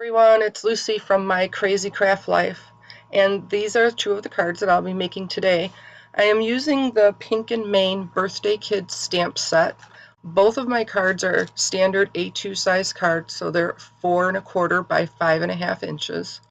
Everyone, it's Lucy from My Crazy Craft Life, and these are two of the cards that I'll be making today. I am using the Pink and Main Birthday Kid stamp set. Both of my cards are standard A2 size cards, so they're 4¼ by 5½ inches.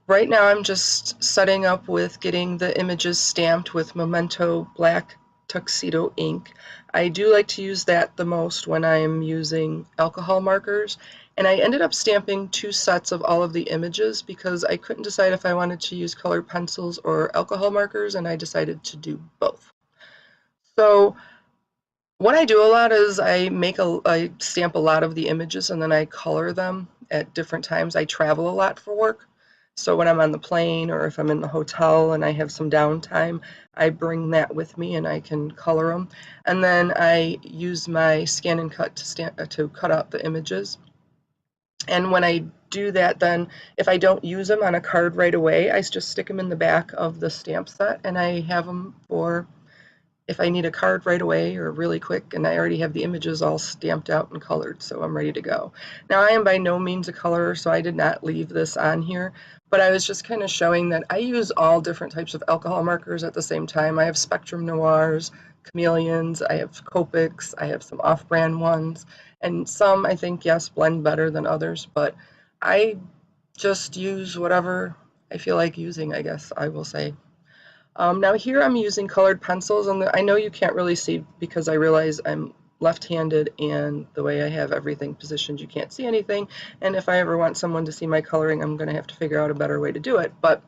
Right now I'm just setting up with getting the images stamped with Memento Black Tuxedo ink. I do like to use that the most when I am using alcohol markers, and I ended up stamping 2 sets of all of the images because I couldn't decide if I wanted to use colored pencils or alcohol markers, and I decided to do both. So what I do a lot is I stamp a lot of the images and then I color them at different times. I travel a lot for work. So when I'm on the plane or if I'm in the hotel and I have some downtime, I bring that with me and I can color them. And then I use my scan and cut to cut out the images. And when I do that, then if I don't use them on a card right away, I just stick them in the back of the stamp set and I have them for if I need a card right away or really quick, and I already have the images all stamped out and colored, so I'm ready to go. Now, I am by no means a colorer, so I did not leave this on here, but I was just kind of showing that I use all different types of alcohol markers at the same time. I have Spectrum Noirs, Chameleons, I have Copics, I have some off-brand ones, and some I think, yes, blend better than others, but I just use whatever I feel like using, I guess I will say. Now here I'm using colored pencils, and I know you can't really see because I realize I'm left-handed and the way I have everything positioned you can't see anything, and if I ever want someone to see my coloring I'm going to have to figure out a better way to do it. But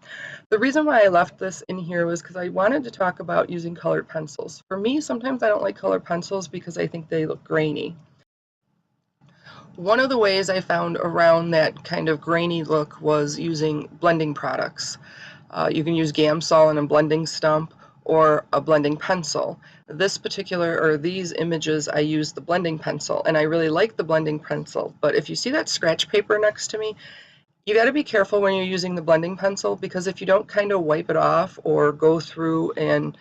the reason why I left this in here was because I wanted to talk about using colored pencils. For me, sometimes I don't like colored pencils because I think they look grainy. One of the ways I found around that kind of grainy look was using blending products. You can use Gamsol and a blending stump or a blending pencil. These images, I use the blending pencil, and I really like the blending pencil. But if you see that scratch paper next to me, you got to be careful when you're using the blending pencil, because if you don't kind of wipe it off or go through and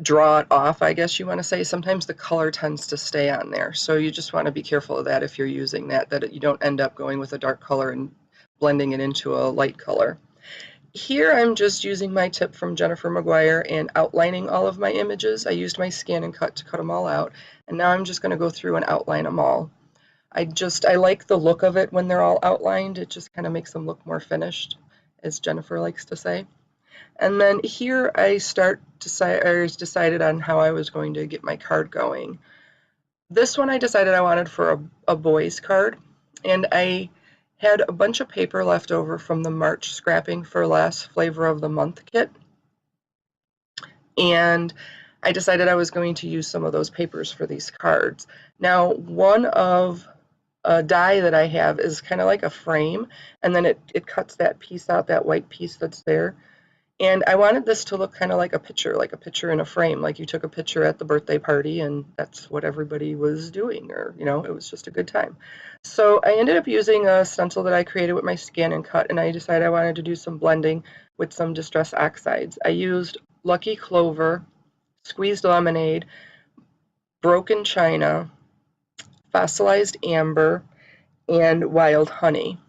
draw it off, I guess you want to say, sometimes the color tends to stay on there. So you just want to be careful of that if you're using that you don't end up going with a dark color and blending it into a light color. Here I'm just using my tip from Jennifer McGuire and outlining all of my images. I used my scan and cut to cut them all out, and now I'm just going to go through and outline them all. I like the look of it when they're all outlined. It just kind of makes them look more finished, as Jennifer likes to say. And then here I decided on how I was going to get my card going. This one I decided I wanted for a boy's card, and I had a bunch of paper left over from the March Scrapping for Less Flavor of the Month kit, and I decided I was going to use some of those papers for these cards. Now, one of a die that I have is kind of like a frame, and then it cuts that piece out, that white piece that's there. And I wanted this to look kind of like a picture in a frame, like you took a picture at the birthday party and that's what everybody was doing, or, it was just a good time. So I ended up using a stencil that I created with my scan and cut, and I decided I wanted to do some blending with some Distress Oxides. I used Lucky Clover, Squeezed Lemonade, Broken China, Fossilized Amber, and Wild Honey.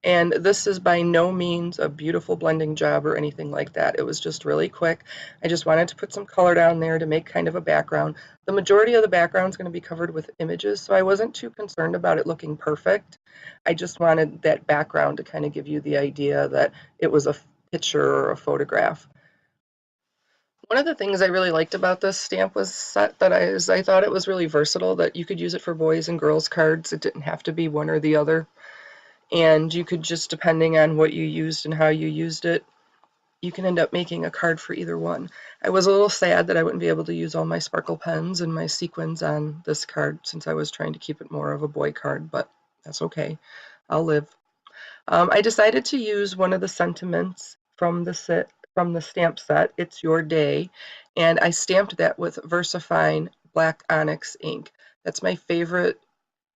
And this is by no means a beautiful blending job or anything like that. It was just really quick. I just wanted to put some color down there to make kind of a background. The majority of the background is going to be covered with images, so I wasn't too concerned about it looking perfect. I just wanted that background to kind of give you the idea that it was a picture or a photograph. One of the things I really liked about this stamp set is I thought it was really versatile, that you could use it for boys and girls cards. It didn't have to be one or the other. And you could just, depending on what you used and how you used it, you can end up making a card for either one. I was a little sad that I wouldn't be able to use all my sparkle pens and my sequins on this card since I was trying to keep it more of a boy card, but that's okay. I'll live. I decided to use one of the sentiments from the stamp set, It's Your Day, and I stamped that with VersaFine Black Onyx ink. That's my favorite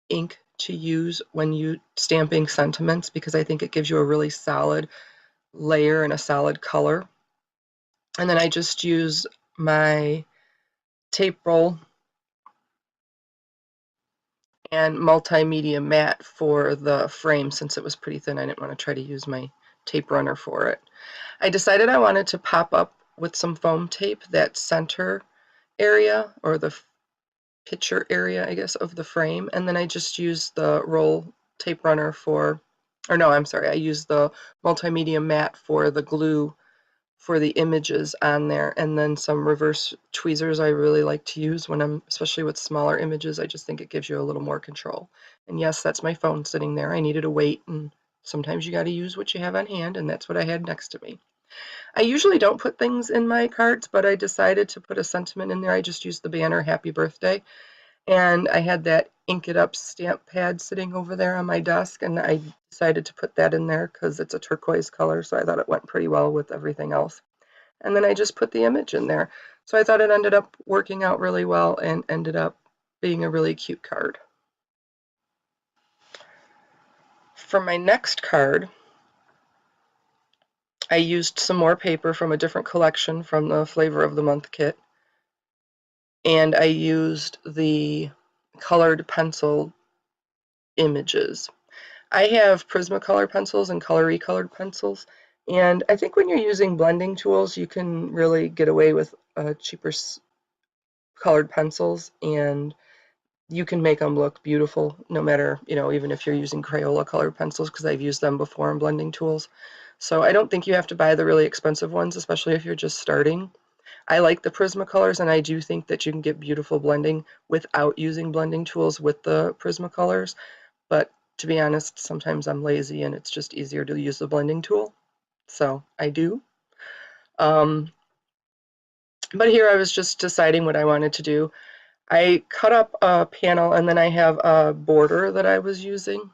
ink to use when you stamping sentiments because I think it gives you a really solid layer and a solid color. And then I just use my tape roll and multimedia matte for the frame. Since it was pretty thin, I didn't want to try to use my tape runner for it. I decided I wanted to pop up with some foam tape that center area, or the picture area, I guess, of the frame, and then I just used the roll tape runner for, or no, I'm sorry, I used the multimedia matte for the glue for the images on there, and then some reverse tweezers I really like to use when I'm, especially with smaller images. I just think it gives you a little more control. And yes, that's my phone sitting there. I needed a weight, and sometimes you got to use what you have on hand, and that's what I had next to me. I usually don't put things in my cards, but I decided to put a sentiment in there. I just used the banner Happy Birthday, and I had that Ink It Up stamp pad sitting over there on my desk, and I decided to put that in there because it's a turquoise color, so I thought it went pretty well with everything else. And then I just put the image in there. So I thought it ended up working out really well and ended up being a really cute card. For my next card, I used some more paper from a different collection from the Flavor of the Month kit, and I used the colored pencil images. I have Prismacolor pencils and Colory colored pencils, and I think when you're using blending tools, you can really get away with cheaper colored pencils, and you can make them look beautiful no matter, even if you're using Crayola colored pencils, because I've used them before in blending tools. So I don't think you have to buy the really expensive ones, especially if you're just starting. I like the Prismacolors, and I do think that you can get beautiful blending without using blending tools with the Prismacolors, but to be honest, sometimes I'm lazy and it's just easier to use the blending tool, so I do. But here I was just deciding what I wanted to do. I cut up a panel, and then I have a border that I was using,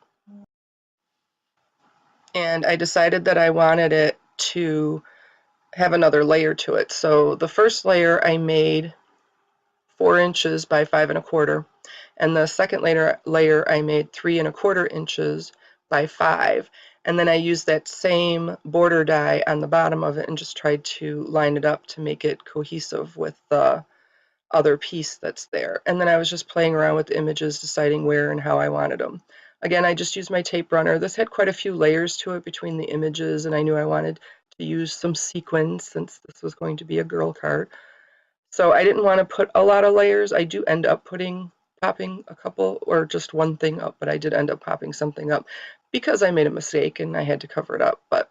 and I decided that I wanted it to have another layer to it. So the first layer I made 4 inches by 5 1/4, and the second layer I made 3 1/4 inches by 5, and then I used that same border die on the bottom of it and just tried to line it up to make it cohesive with the other piece that's there. And then I was just playing around with the images, deciding where and how I wanted them. Again, I just used my tape runner. This had quite a few layers to it between the images, and I knew I wanted to use some sequins since this was going to be a girl card. So I didn't want to put a lot of layers. I do end up popping a couple or just one thing up, but I did end up popping something up because I made a mistake and I had to cover it up. But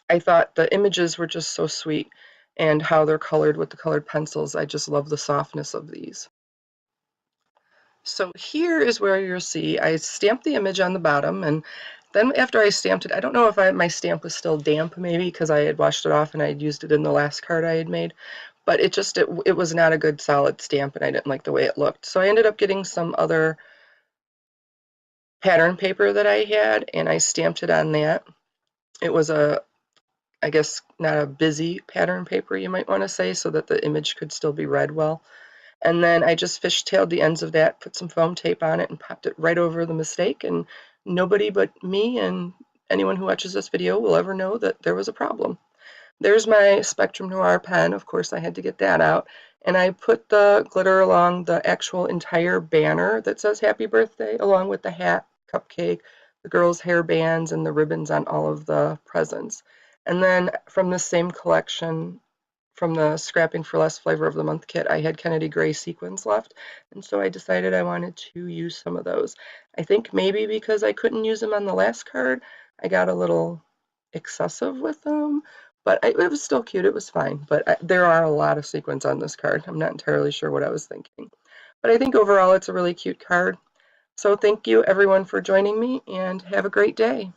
I thought the images were just so sweet, and how they're colored with the colored pencils. I just love the softness of these. So here is where you'll see I stamped the image on the bottom, and then after I stamped it, I don't know if my stamp was still damp, maybe because I had washed it off and I had used it in the last card I had made, but it was not a good solid stamp, and I didn't like the way it looked. So I ended up getting some other pattern paper that I had, and I stamped it on that. It was I guess not a busy pattern paper, you might want to say, so that the image could still be read well. And then I just fishtailed the ends of that, put some foam tape on it, and popped it right over the mistake, and nobody but me and anyone who watches this video will ever know that there was a problem. There's my Spectrum Noir pen. Of course, I had to get that out. And I put the glitter along the actual entire banner that says Happy Birthday, along with the hat, cupcake, the girls' hair bands, and the ribbons on all of the presents. And then from the same collection, from the Scrapping for Less Flavor of the Month kit, I had Kennedy Gray sequins left, and so I decided I wanted to use some of those. I think maybe because I couldn't use them on the last card, I got a little excessive with them, but it was still cute. It was fine, but there are a lot of sequins on this card. I'm not entirely sure what I was thinking, but I think overall it's a really cute card. So thank you everyone for joining me, and have a great day.